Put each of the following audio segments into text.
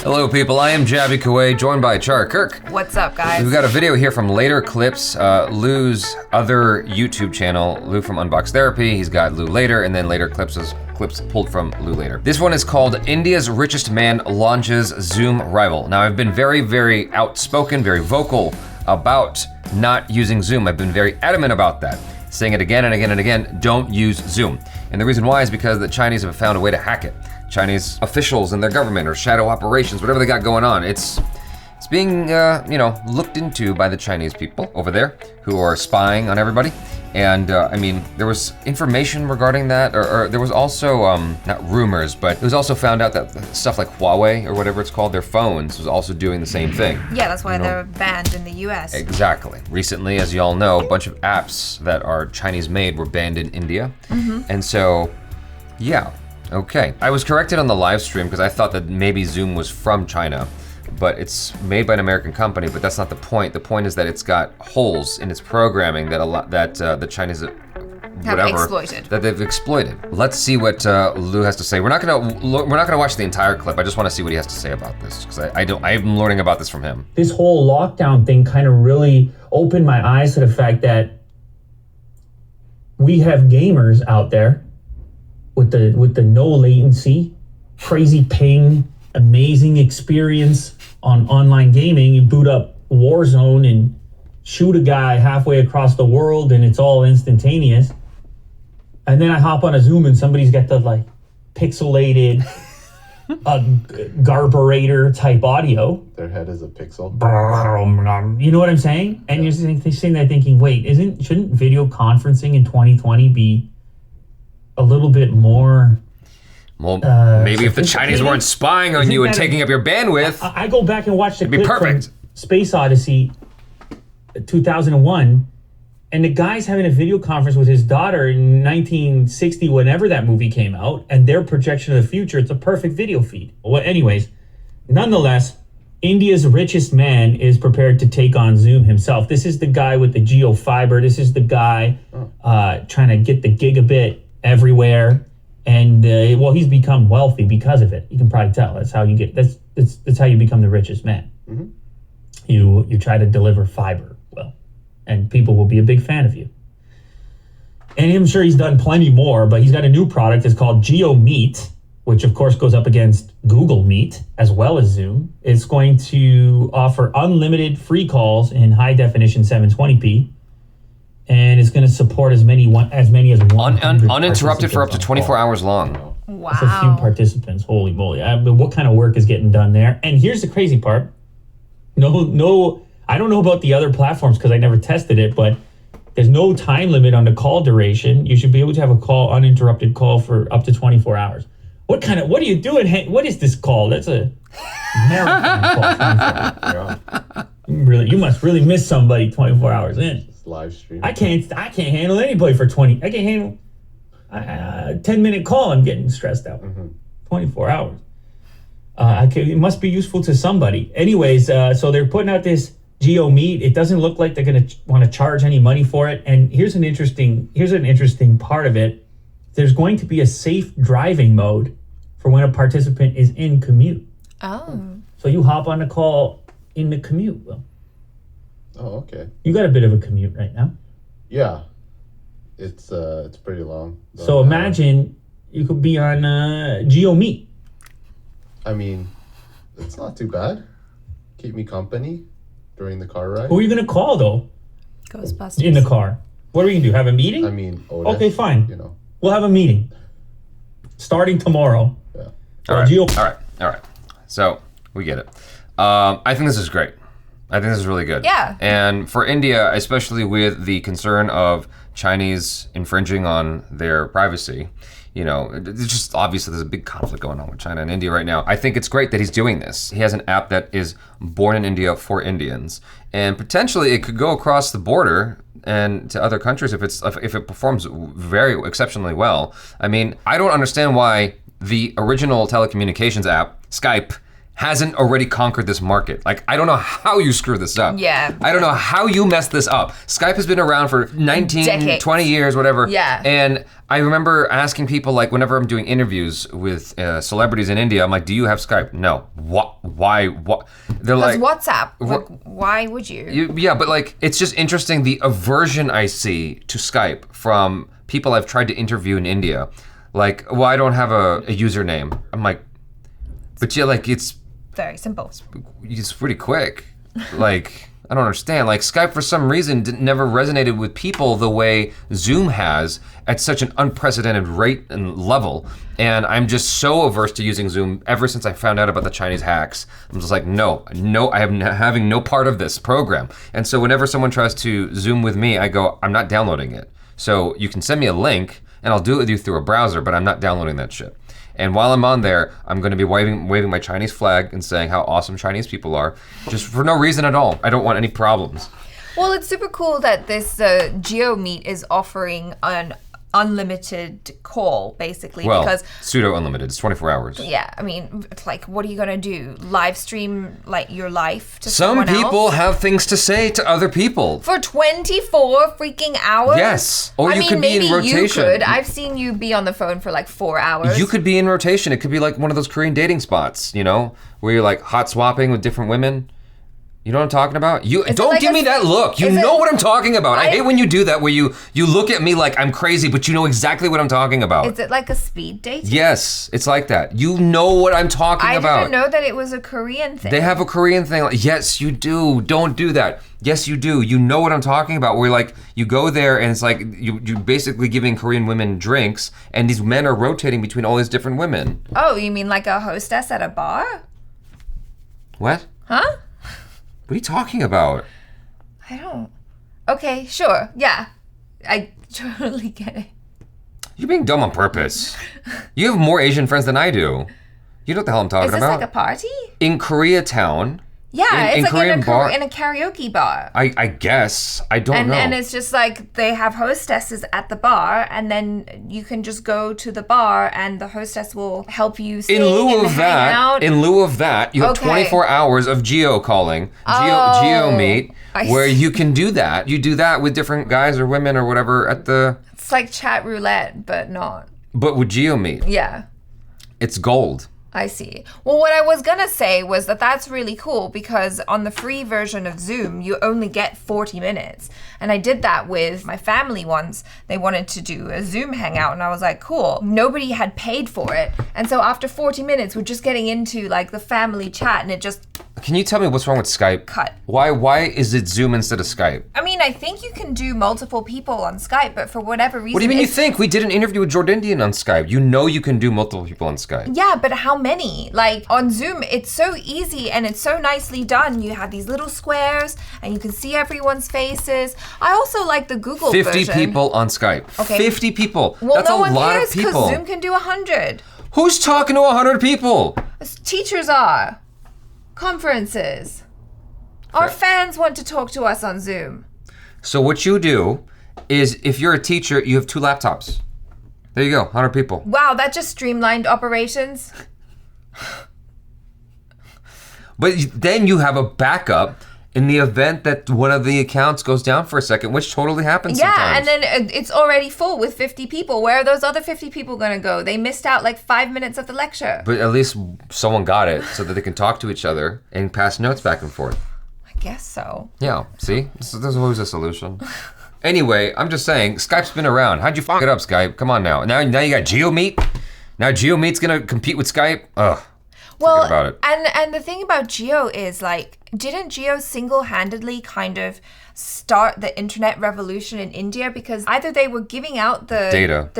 Hello people, I am Jaby Koay, joined by Achara KIRK. What's up, guys? We've got a video here from Later Clips, Lou's other YouTube channel, Lou from Unbox Therapy. He's got Lou Later, and then Later Clips is clips pulled from Lou Later. This one is called India's Richest Man Launches Zoom Rival. Now I've been very, very outspoken, very vocal about not using Zoom. I've been very adamant about that. Saying it again and again and again, don't use Zoom. And the reason why is because the Chinese have found a way to hack it. Chinese officials in their government or shadow operations, whatever they got going on, it's being, looked into by the Chinese people over there who are spying on everybody. And I mean, there was information regarding that, or there was also, not rumors, but it was also found out that stuff like Huawei or whatever it's called, their phones was also doing the same thing. Yeah, that's why they're banned in the US. Exactly. Recently, as you all know, a bunch of apps that are Chinese made were banned in India. And so, yeah, okay. I was corrected on the live stream because I thought that maybe Zoom was from China, but it's made by an American company, but that's not the point. The point is that it's got holes in its programming that the Chinese that they've exploited. Let's see what Lou has to say. We're not gonna watch the entire clip. I just want to see what he has to say about this because I'm learning about this from him. This whole lockdown thing kind of really opened my eyes to the fact that we have gamers out there with the no latency, crazy ping, amazing experience on online gaming. You boot up Warzone and shoot a guy halfway across the world and it's all instantaneous. And then I hop on a Zoom and somebody's got the like pixelated garburator type audio. Their head is a pixel. You know what I'm saying? And you're sitting there thinking, wait, shouldn't video conferencing in 2020 be a little bit more? Well, maybe if the Chinese weren't spying on you and taking up your bandwidth, I go back and watch the it'd be clip perfect. from Space Odyssey 2001, and the guy's having a video conference with his daughter in 1960, whenever that movie came out, and their projection of the future. It's a perfect video feed. Well, anyways, nonetheless, India's richest man is prepared to take on Zoom himself. This is the guy with the JIO fiber. This is the guy trying to get the gigabit everywhere. And he's become wealthy because of it. You can probably tell. That's how you get. That's how you become the richest man. You try to deliver fiber well, and people will be a big fan of you. And I'm sure he's done plenty more, but he's got a new product. It's called JIO Meet, which of course goes up against Google Meet as well as Zoom. It's going to offer unlimited free calls in high definition 720p. And it's going to support as many as 100 uninterrupted for up to 24 hours long. Wow. That's a few participants. Holy moly. What kind of work is getting done there? And here's the crazy part. No, I don't know about the other platforms because I never tested it, but there's no time limit on the call duration. You should be able to have a uninterrupted call for up to 24 hours. What are you doing? What is this call? That's a marathon call. You must really miss somebody 24 hours in. Live stream. I can't handle anybody for 20. I can't handle a 10-minute call. I'm getting stressed out. 24 hours. It must be useful to somebody. Anyways, so they're putting out this JIO Meet. It doesn't look like they're going to want to charge any money for it. And here's an interesting part of it. There's going to be a safe driving mode for when a participant is in commute. Oh. So you hop on the call in the commute. Well, oh, okay. You got a bit of a commute right now. Yeah, it's pretty long. So imagine you could be on JIO Meet. I mean, it's not too bad. Keep me company during the car ride. Who are you gonna call though? Ghostbusters. In the car. What are we gonna do? Have a meeting? I mean, Otis, okay, fine. You know, we'll have a meeting starting tomorrow. Yeah. All right. So we get it. I think this is great. I think this is really good. Yeah. And for India, especially with the concern of Chinese infringing on their privacy, it's just obviously there's a big conflict going on with China and India right now. I think it's great that he's doing this. He has an app that is born in India for Indians, and potentially it could go across the border and to other countries if it performs very exceptionally well. I mean, I don't understand why the original telecommunications app, Skype, hasn't already conquered this market. Like, I don't know how you screw this up. Yeah. I don't know how you messed this up. Skype has been around for 19, Decades. 20 years, whatever. Yeah. And I remember asking people, like, whenever I'm doing interviews with celebrities in India, I'm like, do you have Skype? No. What? Why? What? They're like, WhatsApp. Like, why would you? Yeah, but like, it's just interesting the aversion I see to Skype from people I've tried to interview in India. Like, well, I don't have a username. I'm like, but yeah, like, it's Very simple. pretty quick. Like, I don't understand. Like, Skype for some reason never resonated with people the way Zoom has at such an unprecedented rate and level. And I'm just so averse to using Zoom ever since I found out about the Chinese hacks. I'm just like, no, I am having no part of this program. And so whenever someone tries to Zoom with me, I go, I'm not downloading it. So you can send me a link and I'll do it with you through a browser, but I'm not downloading that shit. And while I'm on there, I'm gonna be waving my Chinese flag and saying how awesome Chinese people are, just for no reason at all. I don't want any problems. Well, it's super cool that this JIO Meet is offering an unlimited call, basically, Well, because pseudo unlimited, it's 24 hours. yeah, I mean, it's like, what are you gonna do? Live stream like your life to Some someone people else? have things to say to other people. For 24 freaking hours? Yes. Or I you mean, could be in maybe rotation. you could. I've seen you be on the phone for like 4 hours. You could be in rotation. It could be like one of those Korean dating spots, you know, where you're like hot swapping with different women. You know what I'm talking about? You it don't like give a- me that look. You is know it- what I'm talking about. I I- hate when you do that, where you look at me like I'm crazy, but you know exactly what I'm talking about. Is it like a speed date? Yes, it's like that. You know what I'm talking I about. didn't know that it was a Korean thing. They have a Korean thing. Like, yes, you do. Don't do that. Yes, you do. You know what I'm talking about. Where like you go there and it's like you're basically giving Korean women drinks, and these men are rotating between all these different women. Oh, you mean like a hostess at a bar? What? Huh? What are you talking about? I don't. Okay, sure. Yeah. I totally get it. You're being dumb on purpose. You have more Asian friends than I do. You know what the hell I'm talking Is this about? like a party? In Koreatown. Yeah, in it's like Korean bar. in a karaoke bar. I guess. I don't know. And it's just like they have hostesses at the bar, and then you can just go to the bar, and the hostess will help you sing in lieu and of hang out. that, you have Okay. 24 hours of JIO calling, Oh, JIO Meet, I where see. you can do that. You do that with different guys or women or whatever at the, It's like chat roulette, but not. but with JIO Meet, Yeah. it's gold. I see. Well, what I was gonna say was that that's really cool because on the free version of Zoom, you only get 40 minutes. And I did that with my family once. They wanted to do a Zoom hangout, and I was like, cool. Nobody had paid for it. And so after 40 minutes, we're just getting into like the family chat, and it just Can you tell me what's wrong with Skype? cut. Why is it Zoom instead of Skype? I mean, I think you can do multiple people on Skype, but for whatever reason. What do you mean you it's- think? We did an interview with Jordanian on Skype. You know you can do multiple people on Skype. Yeah, but how many? Like on Zoom, it's so easy and it's so nicely done. You have these little squares and you can see everyone's faces. I also like the Google 50 version. people on Skype. Okay. 50 people. Well, That's no a one lot cares of because people. Zoom can do 100. Who's talking to 100 people? Teachers are. Conferences. Our fans want to talk to us on Zoom. So what you do is, if you're a teacher, you have 2 laptops. There you go, 100 people. Wow, that just streamlined operations. But then you have a backup in the event that one of the accounts goes down for a second, which totally happens Yeah, sometimes. and then it's already full with 50 people. Where are those other 50 people going to go? They missed out like 5 minutes of the lecture. But at least someone got it so that they can talk to each other and pass notes back and forth. I guess so. Yeah, see? There's always a solution. Anyway, I'm just saying, Skype's been around. How'd you fuck it up, Skype? Come on now. Now you got JIO Meet? Now JIO Meet's gonna compete with Skype? Ugh. Well, about it. and the thing about JIO is like, didn't JIO single-handedly kind of start the internet revolution in India? Because either they were giving out the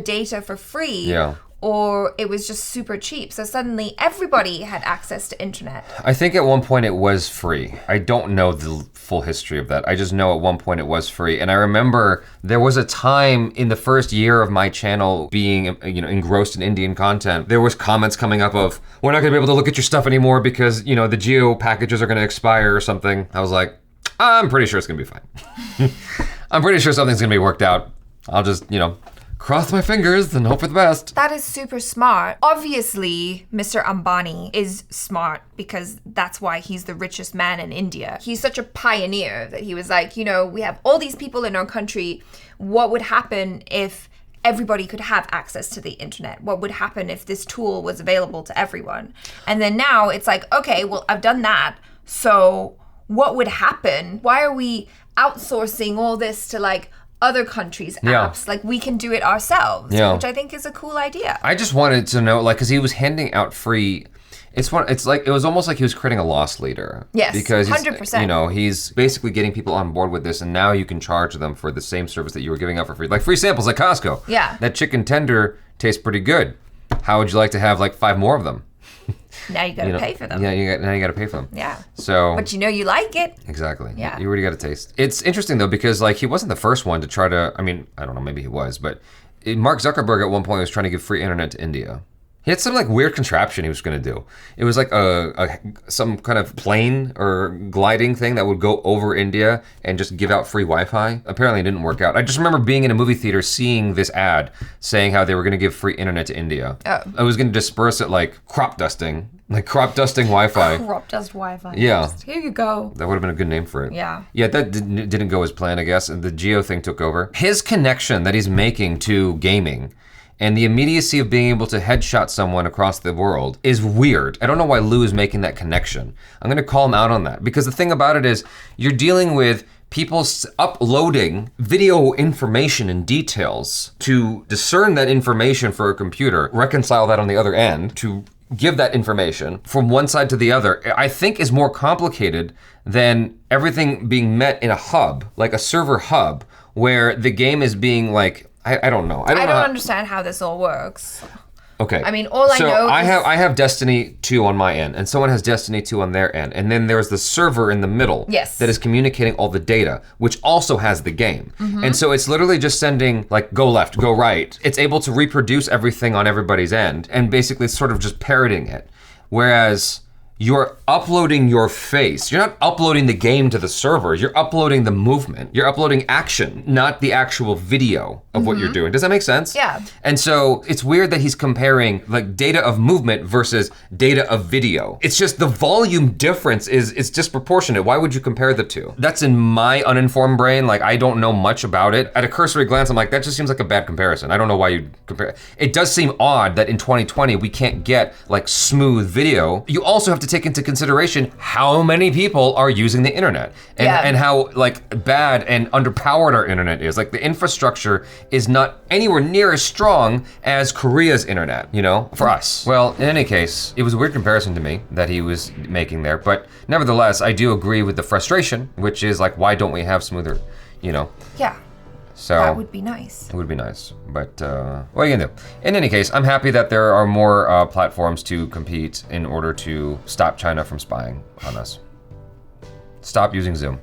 data for free, Yeah. or it was just super cheap. So suddenly everybody had access to internet. I think at one point it was free. I don't know the full history of that. I just know at one point it was free. And I remember there was a time in the first year of my channel being, engrossed in Indian content. There was comments coming up of, we're not gonna be able to look at your stuff anymore because, the JIO packages are gonna expire or something. I was like, I'm pretty sure it's gonna be fine. I'm pretty sure something's gonna be worked out. I'll just, cross my fingers and hope for the best. That is super smart. Obviously, Mr. Ambani is smart because that's why he's the richest man in India. He's such a pioneer that he was like, you know, we have all these people in our country. What would happen if everybody could have access to the internet? What would happen if this tool was available to everyone? And then now it's like, okay, well, I've done that. So what would happen? Why are we outsourcing all this to like other countries' apps? Like we can do it ourselves, which I think is a cool idea. I just wanted to know, like, because he was handing out free. It's like it was almost like he was creating a loss leader. Yes, because 100%. You know, he's basically getting people on board with this, and now you can charge them for the same service that you were giving out for free, like free samples at Costco. Yeah, that chicken tender tastes pretty good. How would you like to have like 5 more of them? Now you gotta pay for them. Yeah, now you gotta pay for them. Yeah. So. But you know you like it. Exactly. Yeah. You already got a taste. It's interesting though because like he wasn't the first one to try to. I mean, I don't know, maybe he was, but Mark Zuckerberg at one point was trying to give free internet to India. He had some like weird contraption he was gonna do. It was like some kind of plane or gliding thing that would go over India and just give out free Wi-Fi. Apparently it didn't work out. I just remember being in a movie theater seeing this ad saying how they were gonna give free internet to India. Oh. I was gonna disperse it like crop dusting Wi-Fi. Crop dust Wi-Fi. Yeah. Just, here you go. That would have been a good name for it. Yeah. Yeah, that didn't go as planned, I guess, and the JIO thing took over. His connection that he's making to gaming and the immediacy of being able to headshot someone across the world is weird. I don't know why Lou is making that connection. I'm gonna call him out on that because the thing about it is you're dealing with people uploading video information and details to discern that information for a computer, reconcile that on the other end, to give that information from one side to the other, I think is more complicated than everything being met in a hub, like a server hub, where the game is being like, I don't know. I don't understand how this all works. Okay. I mean, all I know I is... I have Destiny 2 on my end, and someone has Destiny 2 on their end, and then there's the server in the middle that is communicating all the data, which also has the game. Mm-hmm. And so it's literally just sending, like, go left, go right. It's able to reproduce everything on everybody's end, and basically sort of just parroting it. Whereas you're uploading your face. You're not uploading the game to the server. You're uploading the movement. You're uploading action, not the actual video of what you're doing. Does that make sense? Yeah. And so it's weird that he's comparing like data of movement versus data of video. It's just the volume difference is disproportionate. Why would you compare the two? That's in my uninformed brain. Like I don't know much about it. At a cursory glance, I'm like, that just seems like a bad comparison. I don't know why you'd compare. It does seem odd that in 2020 we can't get like smooth video. You also have to take into consideration how many people are using the internet and how like bad and underpowered our internet is. Like the infrastructure is not anywhere near as strong as Korea's internet, you know, for us. Well, in any case, it was a weird comparison to me that he was making there, but nevertheless, I do agree with the frustration, which is like, why don't we have smoother, you know? Yeah. So that would be nice. It would be nice, but what are you gonna do? In any case, I'm happy that there are more platforms to compete in order to stop China from spying on us. Stop using Zoom.